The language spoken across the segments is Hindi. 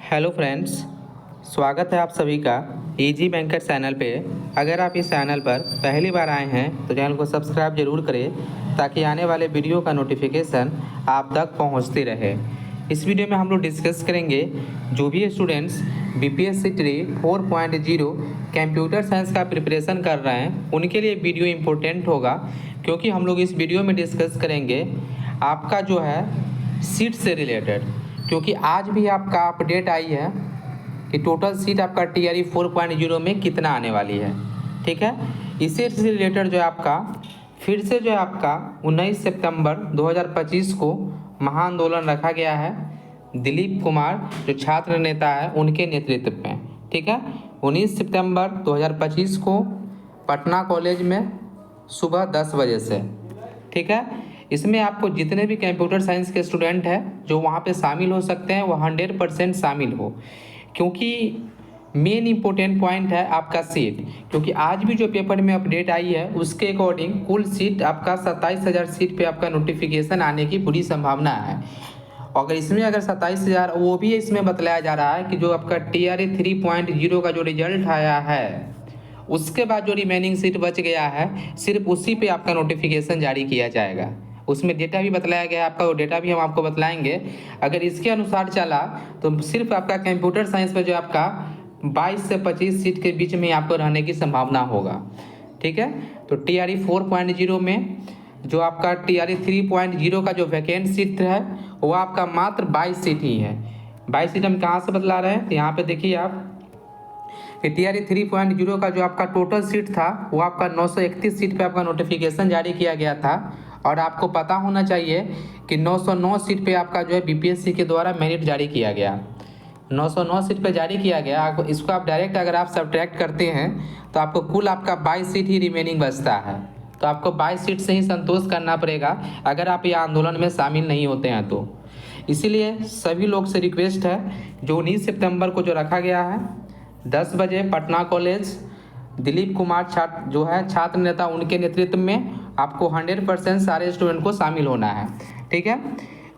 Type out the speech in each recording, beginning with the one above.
हेलो फ्रेंड्स, स्वागत है आप सभी का इजी बैंकर चैनल पे। अगर आप इस चैनल पर पहली बार आए हैं तो चैनल को सब्सक्राइब जरूर करें ताकि आने वाले वीडियो का नोटिफिकेशन आप तक पहुंचती रहे। इस वीडियो में हम लोग डिस्कस करेंगे जो भी students BPSC tree 4.0 computer science का प्रिपरेशन कर रहे हैं उनके लिए वीडियो इम्पोर्टेंट होगा, क्योंकि हम लोग इस वीडियो में डिस्कस करेंगे आपका जो है सीट से रिलेटेड। क्योंकि आज भी आपका अपडेट आई है कि टोटल सीट आपका टीआरई 4.0 में कितना आने वाली है। ठीक है, इसी से रिलेटेड जो है आपका फिर से जो है आपका 19 सितंबर 2025 को महाआंदोलन रखा गया है दिलीप कुमार जो छात्र नेता है उनके नेतृत्व में। ठीक है, 19 सितंबर 2025 को पटना कॉलेज में सुबह 10 बजे से। ठीक है, इसमें आपको जितने भी कंप्यूटर साइंस के स्टूडेंट हैं जो वहाँ पे शामिल हो सकते हैं वो 100% शामिल हो, क्योंकि मेन इम्पोर्टेंट पॉइंट है आपका सीट। क्योंकि आज भी जो पेपर में अपडेट आई है उसके अकॉर्डिंग कुल सीट आपका 27,000 सीट पे आपका नोटिफिकेशन आने की पूरी संभावना है। अगर इसमें अगर 27,000 वो भी इसमें बतलाया जा रहा है कि जो आपका टीआरई 3.0 का जो रिजल्ट आया है उसके बाद जो रिमेनिंग सीट बच गया है सिर्फ उसी पे आपका नोटिफिकेशन जारी किया जाएगा। उसमें डेटा भी बतलाया गया है आपका, वो डेटा भी हम आपको बतलाएंगे। अगर इसके अनुसार चला तो सिर्फ आपका कंप्यूटर साइंस में जो आपका 22 से 25 सीट के बीच में आपको रहने की संभावना होगा। ठीक है, तो टीआरई 4.0 में जो आपका टीआरई 3.0 का जो वैकेंट सीट है वो आपका मात्र 22 सीट ही है। 22 सीट हम कहाँ से बतला रहे हैं, तो यहाँ पे देखिए आप टीआरई 3.0 का जो आपका टोटल सीट था वो आपका 931 सीट पे आपका नोटिफिकेशन जारी किया गया था। और आपको पता होना चाहिए कि 909 सीट पे आपका जो है बीपीएससी के द्वारा मेरिट जारी किया गया। 909 सीट पे जारी किया गया। इसको आप डायरेक्ट अगर आप सब्ट्रैक्ट करते हैं तो आपको कुल आपका 22 सीट ही रिमेनिंग बचता है। तो आपको 22 सीट से ही संतोष करना पड़ेगा अगर आप ये आंदोलन में शामिल नहीं होते हैं तो। इसीलिए सभी लोग से रिक्वेस्ट है जो 19 सितंबर को जो रखा गया है 10 बजे पटना कॉलेज दिलीप कुमार छात्र जो है छात्र नेता उनके नेतृत्व में आपको 100% सारे स्टूडेंट को शामिल होना है। ठीक है,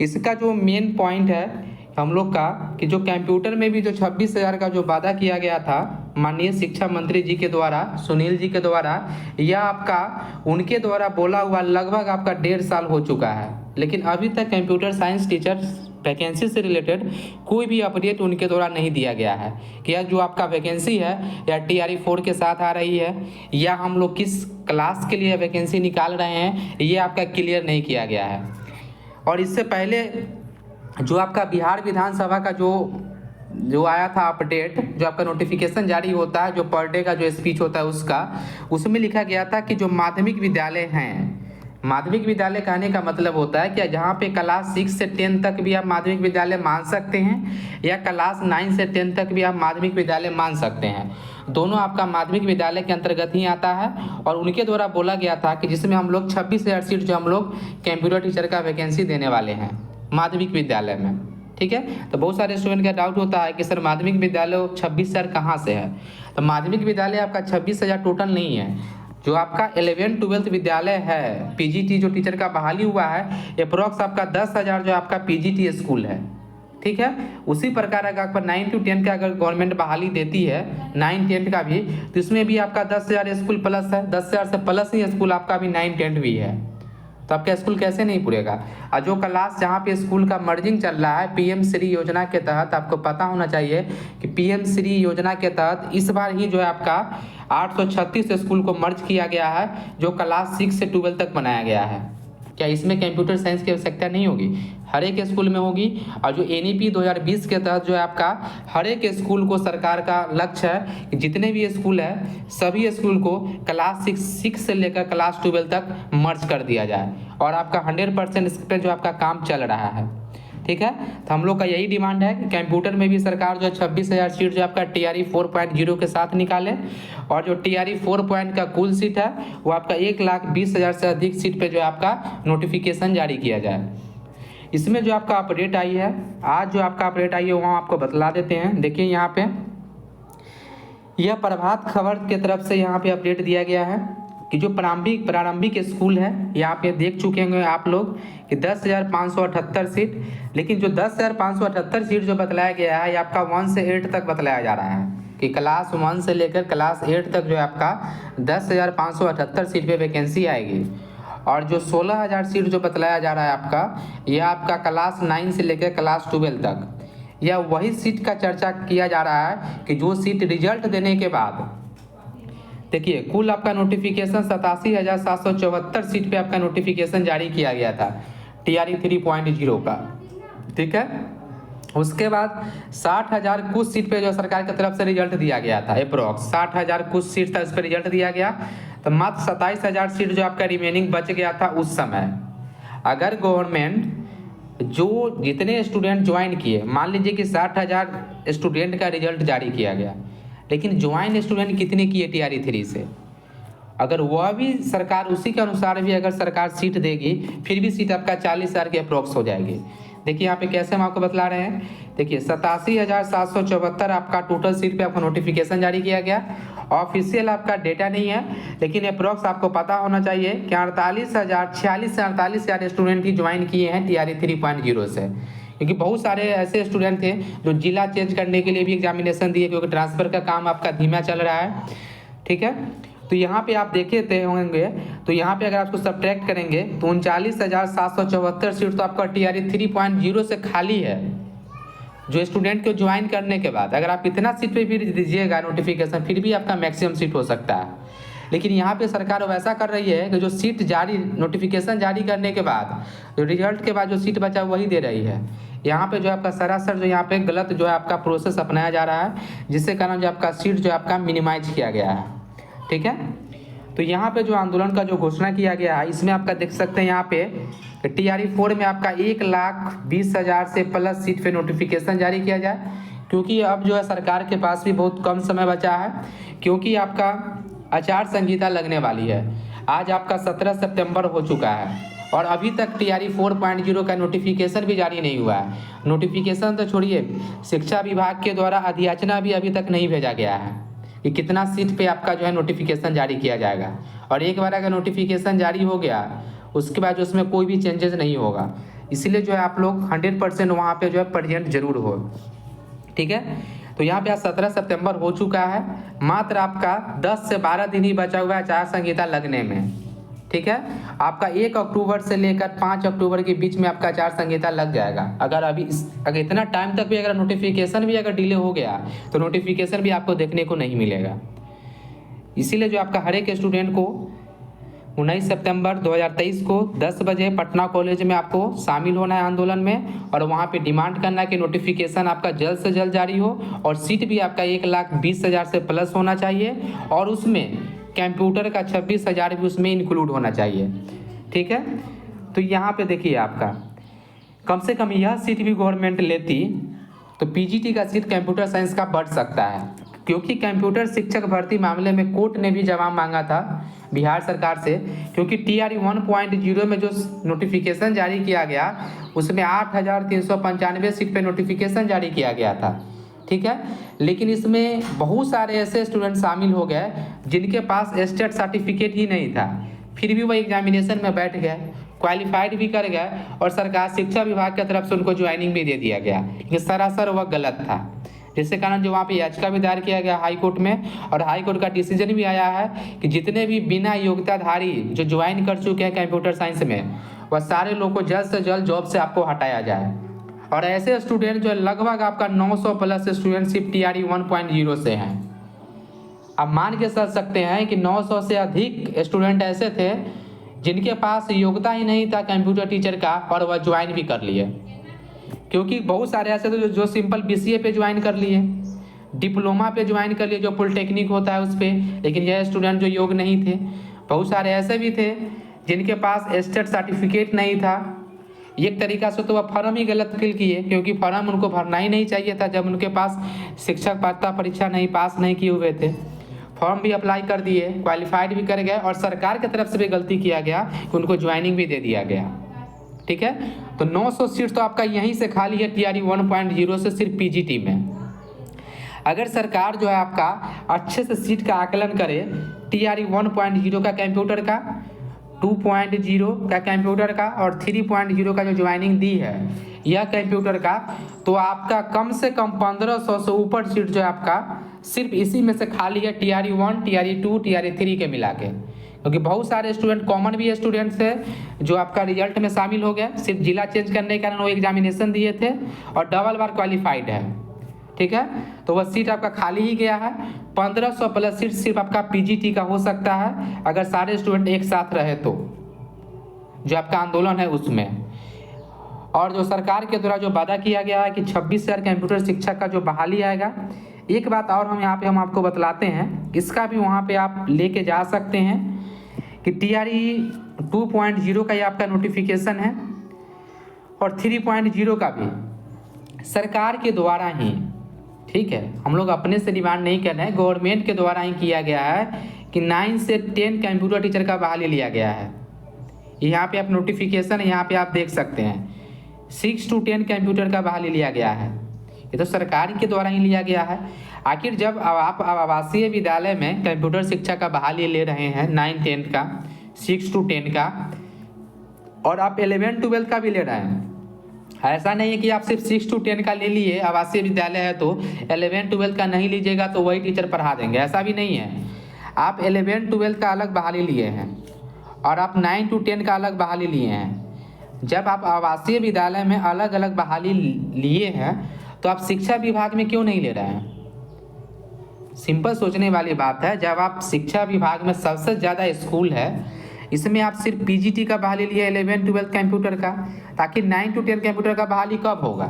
इसका जो मेन पॉइंट है हम लोग का कि जो कंप्यूटर में भी जो 26,000 का जो वादा किया गया था माननीय शिक्षा मंत्री जी के द्वारा, सुनील जी के द्वारा, यह आपका उनके द्वारा बोला हुआ लगभग आपका 1.5 साल हो चुका है, लेकिन अभी तक कंप्यूटर साइंस टीचर वैकेंसी से रिलेटेड कोई भी अपडेट उनके द्वारा नहीं दिया गया है कि यह जो आपका वैकेंसी है या टीआरई 4 के साथ आ रही है या हम लोग किस क्लास के लिए वैकेंसी निकाल रहे हैं, ये आपका क्लियर नहीं किया गया है। और इससे पहले जो आपका बिहार विधानसभा का जो आया था अपडेट, जो आपका नोटिफिकेशन जारी होता है, जो पर डे का जो स्पीच होता है उसमें लिखा गया था कि जो माध्यमिक विद्यालय हैं, माध्यमिक विद्यालय कहने का मतलब होता है कि जहाँ पे क्लास 6 से 10 तक भी आप माध्यमिक विद्यालय मान सकते हैं या क्लास 9 से 10 तक भी आप माध्यमिक विद्यालय मान सकते हैं। दोनों आपका माध्यमिक विद्यालय के अंतर्गत ही आता है। और उनके द्वारा बोला गया था कि जिसमें हम लोग 26,000 सीट जो हम लोग कंप्यूटर टीचर का वैकेंसी देने वाले हैं माध्यमिक विद्यालय में। ठीक है, तो बहुत सारे स्टूडेंट का डाउट होता है कि सर माध्यमिक विद्यालय 26,000 कहाँ से है। तो माध्यमिक विद्यालय आपका 26,000 टोटल नहीं है। जो आपका 11th-12th विद्यालय है पीजीटी जो टीचर का बहाली हुआ है अप्रॉक्स आपका 10,000 जो आपका पीजीटी स्कूल है। ठीक है, उसी प्रकार अगर आपका 9 to 10 का अगर गवर्नमेंट बहाली देती है 9-10 का भी, तो इसमें भी आपका 10,000 स्कूल प्लस है, 10,000 से प्लस ही स्कूल आपका भी 9-10 भी है। तो आपका स्कूल कैसे नहीं पूरेगा। और जो क्लास जहाँ पे स्कूल का मर्जिंग चल रहा है पीएम श्री योजना के तहत, आपको पता होना चाहिए कि पीएम श्री योजना के तहत इस बार ही जो है आपका 836 स्कूल को मर्ज किया गया है जो क्लास 6 से 12 तक बनाया गया है। क्या इसमें कंप्यूटर साइंस की आवश्यकता नहीं होगी? हर एक स्कूल में होगी। और जो एनईपी 2020 के तहत जो है आपका हर एक स्कूल को सरकार का लक्ष्य है कि जितने भी स्कूल है सभी स्कूल को क्लास 6 से लेकर क्लास 12 तक मर्ज कर दिया जाए। और आपका 100% इस पर जो आपका काम चल रहा है। ठीक है, तो हम लोग का यही डिमांड है कि कंप्यूटर में भी सरकार जो 26,000 सीट जो आपका टीआरई 4.0 के साथ निकाले। और जो टीआरई 4 का कुल सीट है वो आपका 1,20,000 से अधिक सीट पे जो है आपका नोटिफिकेशन जारी किया जाए। इसमें जो आपका अपडेट आई है आज जो आपका अपडेट आई है वो हम आपको बतला देते हैं। देखिए यहाँ पे यह प्रभात खबर की तरफ से यहाँ पे अपडेट दिया गया है। कि जो प्रारंभिक स्कूल है, यहाँ पे देख चुके होंगे आप लोग कि 10,578 सीट, लेकिन जो 10,578 सीट जो बतलाया गया है ये आपका 1 से 8 तक बतलाया जा रहा है कि क्लास 1 से लेकर क्लास 8 तक जो है आपका 10,578 सीट पे वैकेंसी आएगी। और जो 16,000 सीट जो बतलाया जा रहा है आपका, यह आपका क्लास 9 से लेकर क्लास 12 तक, यह वही सीट का चर्चा किया जा रहा है कि जो सीट रिजल्ट देने के बाद, देखिए कुल आपका नोटिफिकेशन 87,774 सीट पे आपका नोटिफिकेशन जारी किया गया था TRE 3.0 का, ठीक है। उसके बाद 60,000 कुछ सीट पे जो सरकार की तरफ से रिजल्ट दिया गया था, अप्रोक्स 60,000 कुछ सीट था, उस पर रिजल्ट दिया गया। तो मात्र 27,000 सीट जो आपका रिमेनिंग बच गया था उस समय। अगर गवर्नमेंट जो जितने स्टूडेंट ज्वाइन किए, मान लीजिए कि 60,000 स्टूडेंट का रिजल्ट जारी किया गया, लेकिन ज्वाइन स्टूडेंट कितने किए TRE 3 से, अगर वह भी सरकार उसी के अनुसार भी अगर सरकार सीट देगी, फिर भी सीट आपका 40,000 के अप्रोक्स हो जाएगी। देखिए यहाँ पे कैसे हम आपको बतला रहे हैं, देखिए 87,774 आपका टोटल सीट पे आपको नोटिफिकेशन जारी किया गया। ऑफिशियल आपका डेटा नहीं है, लेकिन अप्रोक्स आपको पता होना चाहिए कि 46,000 स्टूडेंट ही ज्वाइन किए हैं TRE 3.0 से, क्योंकि बहुत सारे ऐसे स्टूडेंट थे जो जिला चेंज करने के लिए भी एग्जामिनेशन दिए, क्योंकि ट्रांसफ़र का काम आपका धीमा चल रहा है, ठीक है। तो यहाँ पे आप देखे थे होंगे, तो यहाँ पे अगर आपको सब्ट्रैक्ट करेंगे तो 39,774 सीट तो आपका TRE 3.0 से खाली है। जो स्टूडेंट को ज्वाइन करने के बाद अगर आप इतना सीट पे फिर दीजिएगा नोटिफिकेशन, फिर भी आपका मैक्सिमम सीट हो सकता है। लेकिन यहाँ पे सरकार वैसा कर रही है कि जो सीट जारी नोटिफिकेशन जारी करने के बाद, जो रिजल्ट के बाद जो सीट बचा वही दे रही है। यहाँ पे जो आपका सरासर जो यहाँ पे गलत जो है आपका प्रोसेस अपनाया जा रहा है, जिससे कारण जो आपका सीट जो आपका मिनिमाइज किया गया है, ठीक है। तो यहाँ पे जो आंदोलन का जो घोषणा किया गया है, इसमें आपका देख सकते हैं यहाँ पे TRE 4 में आपका 1,20,000 से प्लस सीट पे नोटिफिकेशन जारी किया जाए, क्योंकि अब जो है सरकार के पास भी बहुत कम समय बचा है, क्योंकि आपका आचार संहिता लगने वाली है। आज आपका 17 सितंबर हो चुका है और अभी तक TRE 4.0 का नोटिफिकेशन भी जारी नहीं हुआ है। नोटिफिकेशन तो छोड़िए, शिक्षा विभाग के द्वारा अधियाचना भी अभी तक नहीं भेजा गया है कि कितना सीट पे आपका जो है नोटिफिकेशन जारी किया जाएगा। और एक बार अगर नोटिफिकेशन जारी हो गया, उसके बाद जो उसमें कोई भी चेंजेस नहीं होगा। इसलिए जो है आप लोग 100% वहाँ पे जो है प्रेजेंट जरूर हो, ठीक है। तो यहाँ पे आज 17 सितंबर हो चुका है, मात्र आपका 10 से 12 दिन ही बचा हुआ है आचार संहिता लगने में, ठीक है। आपका 1 अक्टूबर से लेकर 5 अक्टूबर के बीच में आपका आचार संहिता लग जाएगा। अगर अगर इतना टाइम तक भी अगर नोटिफिकेशन भी अगर डिले हो गया तो नोटिफिकेशन भी आपको देखने को नहीं मिलेगा। इसीलिए जो आपका हर एक स्टूडेंट को 19 सितंबर 2023 को 10 बजे पटना कॉलेज में आपको शामिल होना है आंदोलन में, और वहाँ पे डिमांड करना है कि नोटिफिकेशन आपका जल्द से जल्द जारी हो और सीट भी आपका 1,20,000 से प्लस होना चाहिए, और उसमें कंप्यूटर का 26,000 भी उसमें इंक्लूड होना चाहिए, ठीक है। तो यहाँ पे देखिए आपका कम से कम यह सीट भी गवर्नमेंट लेती तो PGT का सीट कंप्यूटर साइंस का बढ़ सकता है, क्योंकि कंप्यूटर शिक्षक भर्ती मामले में कोर्ट ने भी जवाब मांगा था बिहार सरकार से, क्योंकि TRE 1.0 में जो नोटिफिकेशन जारी किया गया उसमें 8,395 सीट पे नोटिफिकेशन जारी किया गया था, ठीक है। लेकिन इसमें बहुत सारे ऐसे स्टूडेंट शामिल हो गए जिनके पास स्टेट सर्टिफिकेट ही नहीं था, फिर भी वो एग्जामिनेशन में बैठ गए, क्वालिफाइड भी कर गए, और सरकार शिक्षा विभाग की तरफ से उनको ज्वाइनिंग भी दे दिया गया। ये सरासर वह गलत था, जिसके कारण जो वहाँ पे याचिका भी दायर किया गया हाई कोर्ट में, और हाई कोर्ट का डिसीजन भी आया है कि जितने भी बिना योग्यताधारी जो ज्वाइन कर चुके हैं कंप्यूटर साइंस में, वह सारे लोग को जल्द से जल्द जॉब से आपको हटाया जाए। और ऐसे स्टूडेंट जो लगभग आपका 900 प्लस स्टूडेंट सिर्फ TRE 1.0 से हैं। आप मान के चल सकते हैं कि 900 से अधिक स्टूडेंट ऐसे थे जिनके पास योग्यता ही नहीं था कंप्यूटर टीचर का, और वह ज्वाइन भी कर लिए। क्योंकि बहुत सारे ऐसे थे जो सिंपल BCA पे ज्वाइन कर लिए, डिप्लोमा पे ज्वाइन कर लिए जो पॉलिटेक्निक होता है उस पर, लेकिन यह स्टूडेंट जो योग्य नहीं थे। बहुत सारे ऐसे भी थे जिनके पास स्टेट सर्टिफिकेट नहीं था। एक तरीका से तो वह फॉर्म ही गलत फिल किए, क्योंकि फॉर्म उनको भरना ही नहीं चाहिए था जब उनके पास शिक्षक पात्रता परीक्षा नहीं पास नहीं किए हुए थे। फॉर्म भी अप्लाई कर दिए, क्वालिफाइड भी कर गए, और सरकार की तरफ से भी गलती किया गया कि उनको ज्वाइनिंग भी दे दिया गया, ठीक है। तो 900 सीट तो आपका यहीं से खाली है TRE 1.0 से सिर्फ PGT में। अगर सरकार जो है आपका अच्छे से सीट का आकलन करे TRE 1.0 का कंप्यूटर का, 2.0 का कंप्यूटर का और 3.0 का जो ज्वाइनिंग दी है यह कंप्यूटर का, तो आपका कम से कम 1500 से ऊपर सीट जो है आपका सिर्फ इसी में से खाली है, TRE 1, TRE 2, TRE 3 के मिला के। क्योंकि बहुत सारे स्टूडेंट, कॉमन भी स्टूडेंट्स थे जो आपका रिजल्ट में शामिल हो गए, सिर्फ जिला चेंज करने के कारण वो एग्जामिनेशन दिए थे और डबल बार क्वालिफाइड है, ठीक है। तो वह सीट आपका खाली ही गया है। 1500 प्लस सीट सिर्फ आपका PGT का हो सकता है अगर सारे स्टूडेंट एक साथ रहे तो, जो आपका आंदोलन है उसमें। और जो सरकार के द्वारा जो वादा किया गया है कि 26,000 कंप्यूटर शिक्षक का जो बहाली आएगा, एक बात और हम यहाँ पे आपको बतलाते हैं, इसका भी वहाँ पे आप लेके जा सकते हैं कि TRE 2.0 का ये आपका नोटिफिकेशन है और 3.0 का भी सरकार के द्वारा ही, ठीक है, हम लोग अपने से डिमांड नहीं कर रहे हैं, गवर्नमेंट के द्वारा ही किया गया है कि 9 से 10 कंप्यूटर टीचर का बहाली लिया गया है। यहाँ पे आप नोटिफिकेशन यहाँ पे आप देख सकते हैं, 6 to 10 कंप्यूटर का बहाली लिया गया है। ये तो सरकार के द्वारा ही लिया गया है। आखिर जब आप आवासीय विद्यालय में कंप्यूटर शिक्षा का बहाली ले रहे हैं 9-10 का, 6 to 10 का, और आप 11-12 का भी ले रहे हैं, ऐसा नहीं है कि आप सिर्फ 6 to 10 का ले लिए, आवासीय विद्यालय है तो 11-12 का नहीं लीजिएगा तो वही टीचर पढ़ा देंगे, ऐसा भी नहीं है। आप 11-12 का अलग बहाली लिए हैं और आप 9 to 10 का अलग बहाली लिए हैं। जब आप आवासीय विद्यालय में अलग अलग बहाली लिए हैं तो आप शिक्षा विभाग में क्यों नहीं ले रहे हैं? सिंपल सोचने वाली बात है। जब आप शिक्षा विभाग में सबसे ज़्यादा स्कूल है, इसमें आप सिर्फ PGT का बहाली लिए 11-12 कंप्यूटर का, ताकि 9 to 10 कंप्यूटर का बहाली कब होगा?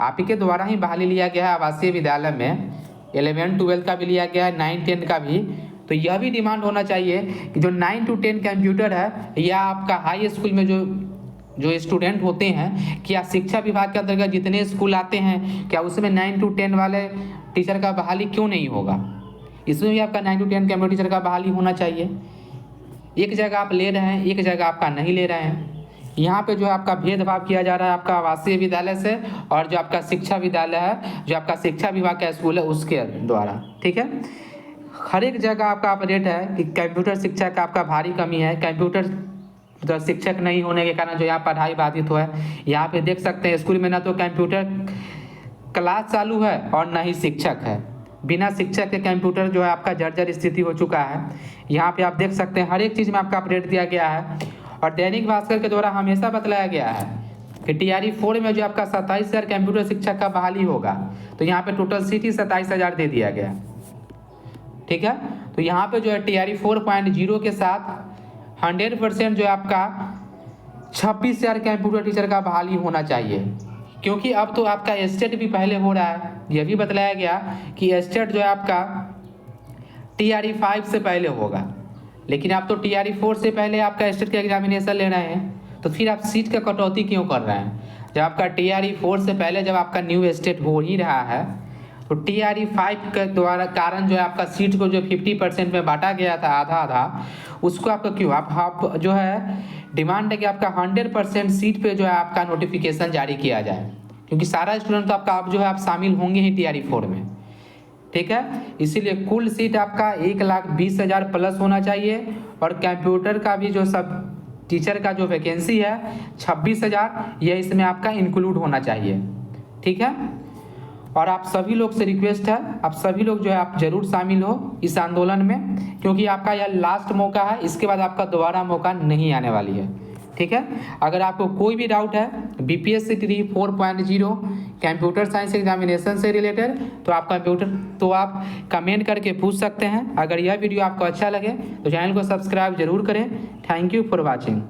आप ही के द्वारा ही बहाली लिया गया है आवासीय विद्यालय में, 11-12 का भी लिया गया है, 9-10 का भी। तो यह भी डिमांड होना चाहिए कि जो 9 to 10 कंप्यूटर है या आपका हाई स्कूल में जो स्टूडेंट होते हैं, क्या शिक्षा विभाग के अंतर्गत जितने स्कूल आते हैं क्या उसमें 9 to 10 वाले टीचर का बहाली क्यों नहीं होगा? इसमें भी आपका 9 to 10 कंप्यूटर टीचर का बहाली होना चाहिए। एक जगह आप ले रहे हैं, एक जगह आपका नहीं ले रहे हैं। यहाँ पे जो है आपका भेदभाव किया जा रहा है आपका आवासीय विद्यालय से और जो आपका शिक्षा विद्यालय है, जो आपका शिक्षा विभाग का स्कूल है उसके द्वारा, ठीक है। हर एक जगह आपका रेट है कि कंप्यूटर शिक्षा का आपका भारी कमी है। कंप्यूटर तो शिक्षक नहीं होने के कारण जो यहाँ पढ़ाई बाधित हुआ है। यहाँ पे देख सकते हैं स्कूल में ना तो कंप्यूटर क्लास चालू है और ना ही शिक्षक है। बिना शिक्षक के कंप्यूटर जो है आपका जर्जर स्थिति हो चुका है। यहाँ पे आप देख सकते हैं हर एक चीज़ में आपका अपडेट दिया गया है। और दैनिक भास्कर के द्वारा हमेशा बतलाया गया है कि TRE 4 में जो आपका 27,000 कंप्यूटर शिक्षक का बहाली होगा, तो यहाँ पे टोटल सीट ही 27,000 दे दिया गया, ठीक है। तो यहाँ पे जो है TRE 4.0 के साथ 100% जो है आपका 26,000 कंप्यूटर टीचर का बहाली होना चाहिए। क्योंकि अब तो आपका एस्टेट भी पहले हो रहा है। यह भी बतलाया गया कि एस्टेट जो है आपका TRE 5 से पहले होगा, लेकिन आप तो TRE 4 से पहले आपका एस्टेट का एग्जामिनेशन ले रहे हैं, तो फिर आप सीट का कटौती क्यों कर रहे हैं? जब आपका TRE 4 से पहले जब आपका न्यू एस्टेट हो ही रहा है, तो TRE 5 के द्वारा कारण जो है आपका सीट को जो 50% में बांटा गया था आधा आधा, उसको आपका क्यों आप जो है डिमांड है कि आपका 100% सीट पे जो है आपका नोटिफिकेशन जारी किया जाए, क्योंकि सारा स्टूडेंट तो आपका आप जो है आप शामिल होंगे ही TRE 4 में, ठीक है। इसीलिए कुल सीट आपका 1,20,000 प्लस होना चाहिए और कंप्यूटर का भी जो सब टीचर का जो वैकेंसी है 26,000, यह इसमें आपका इंक्लूड होना चाहिए, ठीक है। और आप सभी लोग से रिक्वेस्ट है, आप सभी लोग जो है आप जरूर शामिल हो इस आंदोलन में, क्योंकि आपका यह लास्ट मौका है, इसके बाद आपका दोबारा मौका नहीं आने वाली है, ठीक है। अगर आपको कोई भी डाउट है BPSC 4.0 कंप्यूटर साइंस एग्जामिनेशन से रिलेटेड, तो आप कमेंट करके पूछ सकते हैं। अगर यह वीडियो आपको अच्छा लगे तो चैनल को सब्सक्राइब जरूर करें। Thank you for watching.